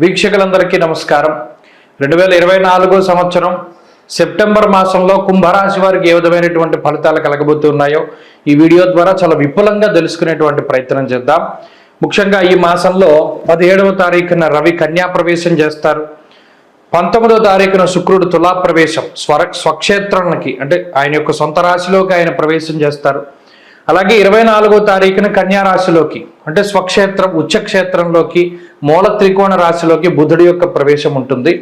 వీక్షకులందరికీ నమస్కారం. 2024 సంవత్సరం సెప్టెంబర్ మాసంలో కుంభరాశి వారికి ఏ విధమైనటువంటి ఫలితాలు కలగబోతున్నాయో ఈ వీడియో ద్వారా చాలా విపులంగా తెలుసుకునేటువంటి ప్రయత్నం చేద్దాం. ముఖ్యంగా ఈ మాసంలో 17వ తారీఖున రవి కన్యా ప్రవేశం చేస్తారు. 19వ తారీఖున శుక్రుడు తులా ప్రవేశం స్వక్షేత్రానికి అంటే ఆయన యొక్క సొంత రాశిలోకి ఆయన ప్రవేశం చేస్తారు. అలాగే 24వ తారీఖున కన్యా రాశిలోకి అంటే స్వక్షేత్రం ఉచ్చక్షేత్రంలోకి మూల త్రికోణ రాశిలోకి బుధుడి యొక్క ప్రవేశం ఉంటుంది.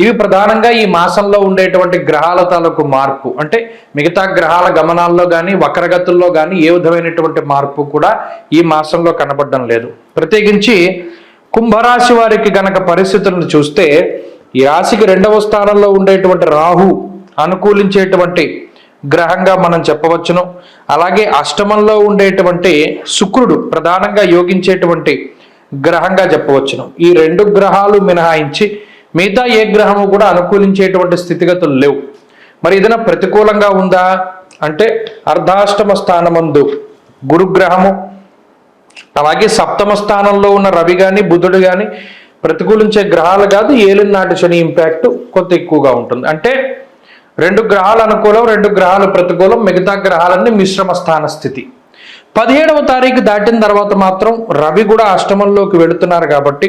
ఇవి ప్రధానంగా ఈ మాసంలో ఉండేటువంటి గ్రహాల తాలూకు మార్పు అంటే మిగతా గ్రహాల గమనాల్లో కానీ వక్రగతుల్లో కానీ ఏ విధమైనటువంటి మార్పు కూడా ఈ మాసంలో కనబడడం లేదు. ప్రత్యేకించి కుంభరాశి వారికి గనక పరిస్థితులను చూస్తే ఈ రాశికి 2వ స్థానంలో ఉండేటువంటి రాహు అనుకూలించేటువంటి గ్రహంగా మనం చెప్పవచ్చును. అలాగే అష్టమంలో ఉండేటువంటి శుక్రుడు ప్రధానంగా యోగించేటువంటి గ్రహంగా చెప్పవచ్చును. ఈ 2 గ్రహాలు మినహాయించి మిగతా ఏ గ్రహము కూడా అనుకూలించేటువంటి స్థితిగతులు లేవు. మరి ఏదైనా ప్రతికూలంగా ఉందా అంటే అర్ధాష్టమ స్థానమందు గురుగ్రహము అలాగే సప్తమ స్థానంలో ఉన్న రవి కానీ బుధుడు కానీ ప్రతికూలించే గ్రహాలు కాదు. ఏలినాటి శని ఇంపాక్ట్ కొంత ఎక్కువగా ఉంటుంది. అంటే 2 గ్రహాలు అనుకూలం 2 గ్రహాలు ప్రతికూలం, మిగతా గ్రహాలన్నీ మిశ్రమ స్థాన స్థితి. 17వ తారీఖు దాటిన తర్వాత మాత్రం రవి కూడా అష్టమంలోకి వెళుతున్నారు కాబట్టి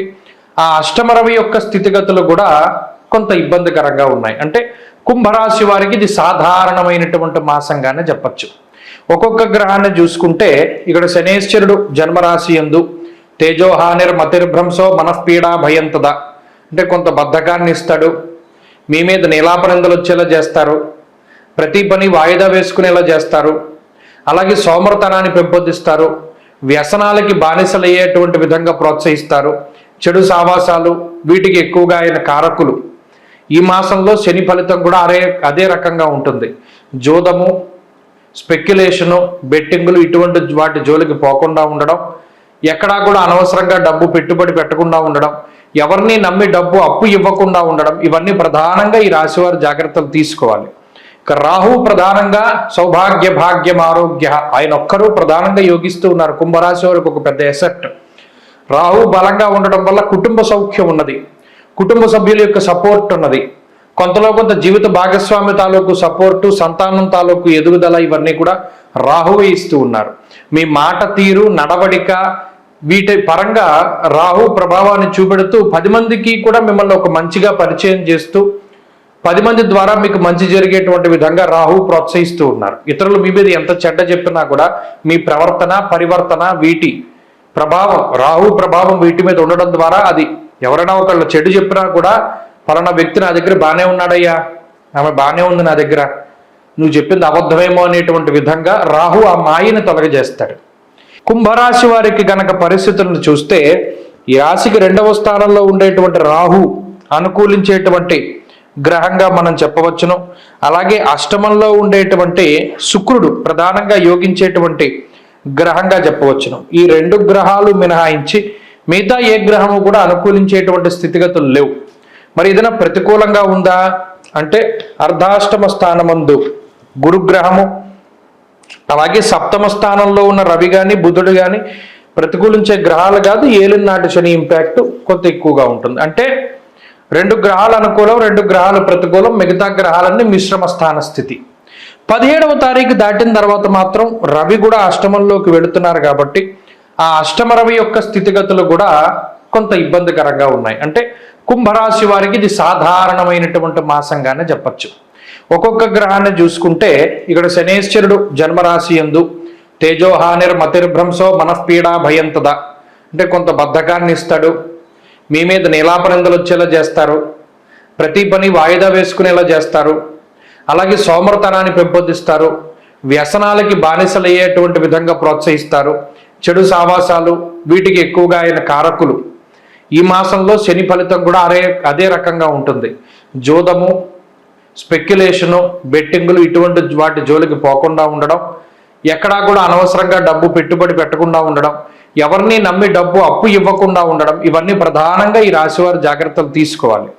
ఆ అష్టమ రవి యొక్క స్థితిగతులు కూడా కొంత ఇబ్బందికరంగా ఉన్నాయి. అంటే కుంభరాశి వారికి ఇది సాధారణమైనటువంటి మాసంగానే చెప్పచ్చు. ఒక్కొక్క గ్రహాన్ని చూసుకుంటే ఇక్కడ శనేశ్వరుడు జన్మరాశి యందు తేజోహానిర్మతిర్భ్రంశో మనఃపీడా భయంతద అంటే కొంత బద్ధకాన్ని ఇస్తాడు. మీ మీద నీలాపనిందలు వచ్చేలా చేస్తారు. ప్రతి పని వాయిదా వేసుకునేలా చేస్తారు. అలాగే సోమరతనాన్ని పెంపొందిస్తారు. వ్యసనాలకి బానిసలయ్యేటువంటి విధంగా ప్రోత్సహిస్తారు. చెడు సావాసాలు వీటికి ఎక్కువగా ఆయన కారకులు. ఈ మాసంలో శని ఫలితం కూడా అదే రకంగా ఉంటుంది. జోదము, స్పెక్యులేషను, బెట్టింగులు ఇటువంటి వాటి జోలికి పోకుండా ఉండడం, ఎక్కడా కూడా అనవసరంగా డబ్బు పెట్టుబడి పెట్టకుండా ఉండడం, ఎవరిని నమ్మి డబ్బు అప్పు ఇవ్వకుండా ఉండడం, ఇవన్నీ ప్రధానంగా ఈ రాశివారు జాగ్రత్తలు తీసుకోవాలి. ఇక రాహు ప్రధానంగా సౌభాగ్య భాగ్యం ఆరోగ్య ఆయన ఒక్కరూ ప్రధానంగా యోగిస్తూ ఉన్నారు. కుంభరాశి వారికి ఒక పెద్ద ఎసెట్. రాహు బలంగా ఉండడం వల్ల కుటుంబ సౌఖ్యం ఉన్నది, కుటుంబ సభ్యుల యొక్క సపోర్ట్ ఉన్నది, కొంతలో కొంత జీవిత భాగస్వామి తాలూకు సపోర్టు, సంతానం తాలూకు ఎదుగుదల ఇవన్నీ కూడా రాహువే ఇస్తూ ఉన్నారు. మీ మాట తీరు నడవడిక వీటి పరంగా రాహు ప్రభావాన్ని చూపెడుతూ 10 మందికి కూడా మిమ్మల్ని ఒక మంచిగా పరిచయం చేస్తూ 10 మంది ద్వారా మీకు మంచి జరిగేటువంటి విధంగా రాహు ప్రోత్సహిస్తూ ఉన్నారు. ఇతరులు మీ మీద ఎంత చెడ్డ చెప్పినా కూడా మీ ప్రవర్తన పరివర్తన వీటి ప్రభావం రాహు ప్రభావం వీటి మీద ఉండడం ద్వారా అది ఎవరైనా ఒకళ్ళు చెడు చెప్పినా కూడా ఫలానా వ్యక్తి నా దగ్గర బాగానే ఉన్నాడయ్యా, ఆమె బాగానే ఉంది నా దగ్గర, నువ్వు చెప్పింది అబద్ధమేమో అనేటువంటి విధంగా రాహు ఆ మాయని తొలగజేస్తాడు. కుంభరాశి వారికి గనక పరిస్థితులను చూస్తే ఈ రాశికి 2వ స్థానంలో ఉండేటువంటి రాహు అనుకూలించేటువంటి గ్రహంగా మనం చెప్పవచ్చును. అలాగే అష్టమంలో ఉండేటువంటి శుక్రుడు ప్రధానంగా యోగించేటువంటి గ్రహంగా చెప్పవచ్చును. ఈ 2 గ్రహాలు మినహాయించి మిగతా ఏ గ్రహము కూడా అనుకూలించేటువంటి స్థితిగతులు లేవు. మరి ఏదైనా ప్రతికూలంగా ఉందా అంటే అర్ధాష్టమ స్థానమందు గురుగ్రహము అలాగే సప్తమ స్థానంలో ఉన్న రవి కానీ బుధుడు కానీ ప్రతికూలించే గ్రహాలు కాదు. ఏలినాటి శని ఇంపాక్ట్ కొంత ఎక్కువగా ఉంటుంది. అంటే 2 గ్రహాలు అనుకూలం 2 గ్రహాలు ప్రతికూలం, మిగతా గ్రహాలన్నీ మిశ్రమ స్థాన స్థితి. 17వ తారీఖు దాటిన తర్వాత మాత్రం రవి కూడా అష్టమంలోకి వెళుతున్నారు కాబట్టి ఆ అష్టమ రవి యొక్క స్థితిగతులు కూడా కొంత ఇబ్బందికరంగా ఉన్నాయి. అంటే కుంభరాశి వారికి ఇది సాధారణమైనటువంటి మాసంగానే చెప్పచ్చు. ఒక్కొక్క గ్రహాన్ని చూసుకుంటే ఇక్కడ శనేశ్వరుడు జన్మరాశి యందు తేజోహానిర్మతిర్భ్రంశో మనఃపీడా భయంతద అంటే కొంత బద్ధకాన్ని ఇస్తాడు. మీ మీద నీలాపనిందలు వచ్చేలా చేస్తారు. ప్రతి పని వాయిదా వేసుకునేలా చేస్తారు. అలాగే సోమరతనాన్ని పెంపొందిస్తారు. వ్యసనాలకి బానిసలయ్యేటువంటి విధంగా ప్రోత్సహిస్తారు. చెడు సావాసాలు వీటికి ఎక్కువగా ఆయన కారకులు. ఈ మాసంలో శని ఫలితం కూడా అదే రకంగా ఉంటుంది. జోదము, స్పెక్యులేషను, బెట్టింగులు ఇటువంటి వాటి జోలికి పోకుండా ఉండడం, ఎక్కడా కూడా అనవసరంగా డబ్బు పెట్టుబడి పెట్టకుండా ఉండడం, ఎవరిని నమ్మి డబ్బు అప్పు ఇవ్వకుండా ఉండడం, ఇవన్నీ ప్రధానంగా ఈ రాశివారు జాగ్రత్తలు తీసుకోవాలి.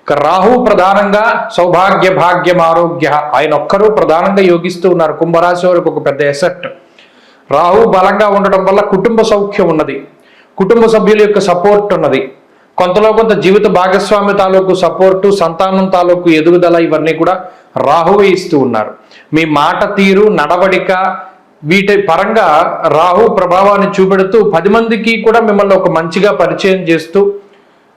ఇక రాహు ప్రధానంగా సౌభాగ్య భాగ్యం ఆరోగ్య ఆయన ఒక్కరూ ప్రధానంగా యోగిస్తూ ఉన్నారు. కుంభరాశి వారికి ఒక పెద్ద ఎసెట్. రాహు బలంగా ఉండడం వల్ల కుటుంబ సౌఖ్యం ఉన్నది, కుటుంబ సభ్యుల యొక్క సపోర్ట్ ఉన్నది, కొంతలో కొంత జీవిత భాగస్వామి తాలూకు సపోర్టు, సంతానం తాలూకు ఎదుగుదల ఇవన్నీ కూడా రాహువే ఇస్తూ ఉన్నారు. మీ మాట తీరు, నడవడిక వీటి పరంగా రాహు ప్రభావాన్ని చూపెడుతూ 10 మందికి కూడా మిమ్మల్ని ఒక మంచిగా పరిచయం చేస్తూ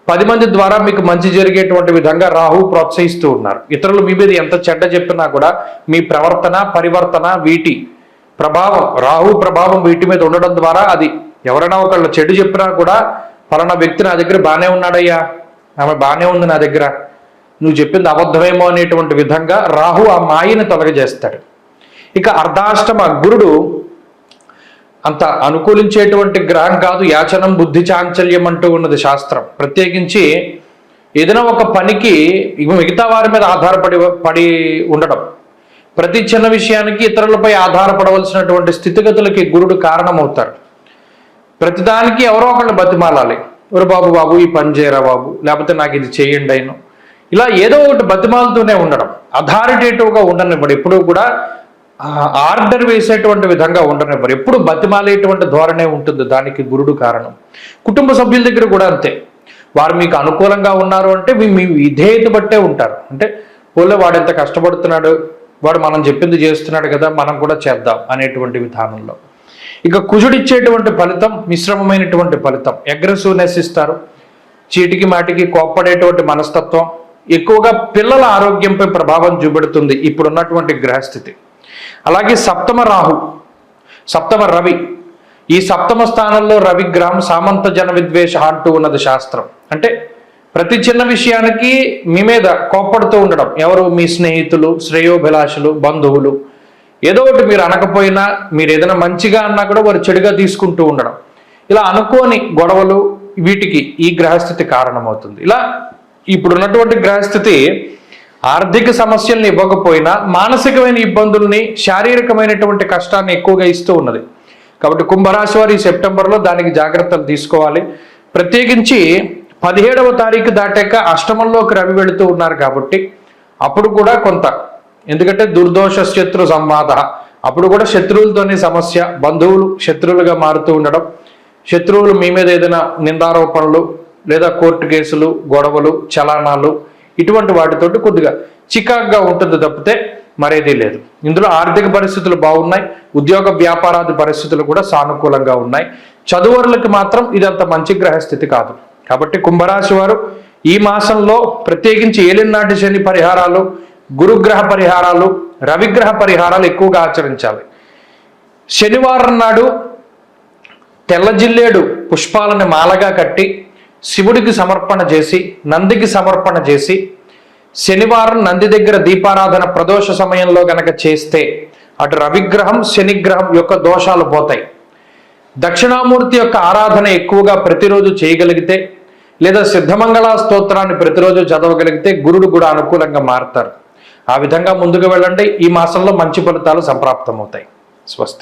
10 మంది ద్వారా మీకు మంచి జరిగేటువంటి విధంగా రాహు ప్రోత్సహిస్తూ ఉన్నారు. ఇతరులు మీ మీద ఎంత చెడ్డ చెప్పినా కూడా మీ ప్రవర్తన, పరివర్తన, వీటి ప్రభావం, రాహు ప్రభావం వీటి మీద ఉండడం ద్వారా అది ఎవరైనా ఒకళ్ళు చెడు చెప్పినా కూడా పలానా వ్యక్తి నా దగ్గర బాగానే ఉన్నాడయ్యా, ఆమె బాగానే ఉంది నా దగ్గర, నువ్వు చెప్పింది అబద్ధమేమో అనేటువంటి విధంగా రాహు ఆ మాయని తొలగజేస్తాడు. ఇక అర్ధాష్టమ గురుడు అంత అనుకూలించేటువంటి గ్రహం కాదు. యాచనం బుద్ధి చాంచల్యం అంటూ ఉన్నది శాస్త్రం. ప్రత్యేకించి ఏదైనా ఒక పనికి మిగతా వారి మీద పడి ఉండడం, ప్రతి చిన్న విషయానికి ఇతరులపై ఆధారపడవలసినటువంటి స్థితిగతులకి గురుడు కారణమవుతారు. ప్రతిదానికి ఎవరో ఒకళ్ళు బతిమాలాలి. ఎవరు బాబు ఈ పని చేయరా బాబు, లేకపోతే నాకు ఇది చేయండి అయినా, ఇలా ఏదో ఒకటి బతిమాలుతూనే ఉండడం. అథారిటేటివ్గా ఉండనివ్వడు, ఎప్పుడూ కూడా ఆర్డర్ వేసేటువంటి విధంగా ఉండనివ్వరు, ఎప్పుడు బతిమాలేటువంటి ధోరణే ఉంటుంది. దానికి గురుడు కారణం. కుటుంబ సభ్యుల దగ్గర కూడా అంతే. వారు మీకు అనుకూలంగా ఉన్నారు అంటే మీ విధేయత బట్టే ఉంటారు. అంటే పోలే వాడు ఎంత కష్టపడుతున్నాడు, వాడు మనం చెప్పింది చేస్తున్నాడు కదా, మనం కూడా చేద్దాం అనేటువంటి విధానంలో. ఇక కుజుడిచ్చేటువంటి ఫలితం మిశ్రమమైనటువంటి ఫలితం. అగ్రెసివ్నెస్ ఇస్తారు, చీటికి మాటికి కోప్పడేటువంటి మనస్తత్వం, ఎక్కువగా పిల్లల ఆరోగ్యంపై ప్రభావం చూపెడుతుంది ఇప్పుడున్నటువంటి గ్రహస్థితి. అలాగే సప్తమ రాహు, సప్తమ రవి, ఈ సప్తమ స్థానంలో రవి గ్రహం సామంత జన విద్వేష అంటూ ఉన్నది శాస్త్రం. అంటే ప్రతి చిన్న విషయానికి మీ మీద కోప్పడుతూ ఉండడం. ఎవరు? మీ స్నేహితులు, శ్రేయోభిలాషులు, బంధువులు. ఏదో ఒకటి మీరు అనకపోయినా, మీరు ఏదైనా మంచిగా అన్నా కూడా వారు చెడుగా తీసుకుంటూ ఉండడం. ఇలా అనుకోని గొడవలు వీటికి ఈ గ్రహస్థితి కారణమవుతుంది. ఇలా ఇప్పుడున్నటువంటి గ్రహస్థితి ఆర్థిక సమస్యల్ని ఇవ్వకపోయినా మానసికమైన ఇబ్బందుల్ని, శారీరకమైనటువంటి కష్టాన్ని ఎక్కువగా ఇస్తూ ఉన్నది. కాబట్టి కుంభరాశి వారు ఈ సెప్టెంబర్లో దానికి జాగ్రత్తలు తీసుకోవాలి. ప్రత్యేకించి 17వ తారీఖు దాటాక అష్టమంలోకి రవి వెళుతూ ఉన్నారు కాబట్టి అప్పుడు కూడా కొంత, ఎందుకంటే దుర్దోష శత్రు సంవాద, అప్పుడు కూడా శత్రువులతోనే సమస్య, బంధువులు శత్రువులుగా మారుతూ ఉండడం, శత్రువులు మీ మీద ఏదైనా నిందారోపణలు లేదా కోర్టు కేసులు, గొడవలు, చలానాలు ఇటువంటి వాటితోటి కొద్దిగా చికాగ్గా ఉంటుంది తప్పితే మరేదీ లేదు. ఇందులో ఆర్థిక పరిస్థితులు బాగున్నాయి, ఉద్యోగ వ్యాపారాది పరిస్థితులు కూడా సానుకూలంగా ఉన్నాయి. చదువురులకు మాత్రం ఇదంత మంచి గ్రహస్థితి కాదు. కాబట్టి కుంభరాశి వారు ఈ మాసంలో ప్రత్యేకించి ఏలినాటి శని పరిహారాలు, గురుగ్రహ పరిహారాలు, రవిగ్రహ పరిహారాలు ఎక్కువగా ఆచరించాలి. శనివారం నాడు తెల్ల జిల్లేడు పుష్పాలను మాలగా కట్టి శివుడికి సమర్పణ చేసి, నందికి సమర్పణ చేసి, శనివారం నంది దగ్గర దీపారాధన ప్రదోష సమయంలో గనక చేస్తే అటు రవిగ్రహం, శనిగ్రహం యొక్క దోషాలు పోతాయి. దక్షిణామూర్తి యొక్క ఆరాధన ఎక్కువగా ప్రతిరోజు చేయగలిగితే, లేదా సిద్ధమంగళ స్తోత్రాన్ని ప్రతిరోజు చదవగలిగితే గురుడు కూడా అనుకూలంగా మారుతారు. ఆ విధంగా ముందుకు వెళ్ళండి. ఈ మాసంలో మంచి ఫలితాలు సంప్రాప్తమవుతాయి. స్వస్తి.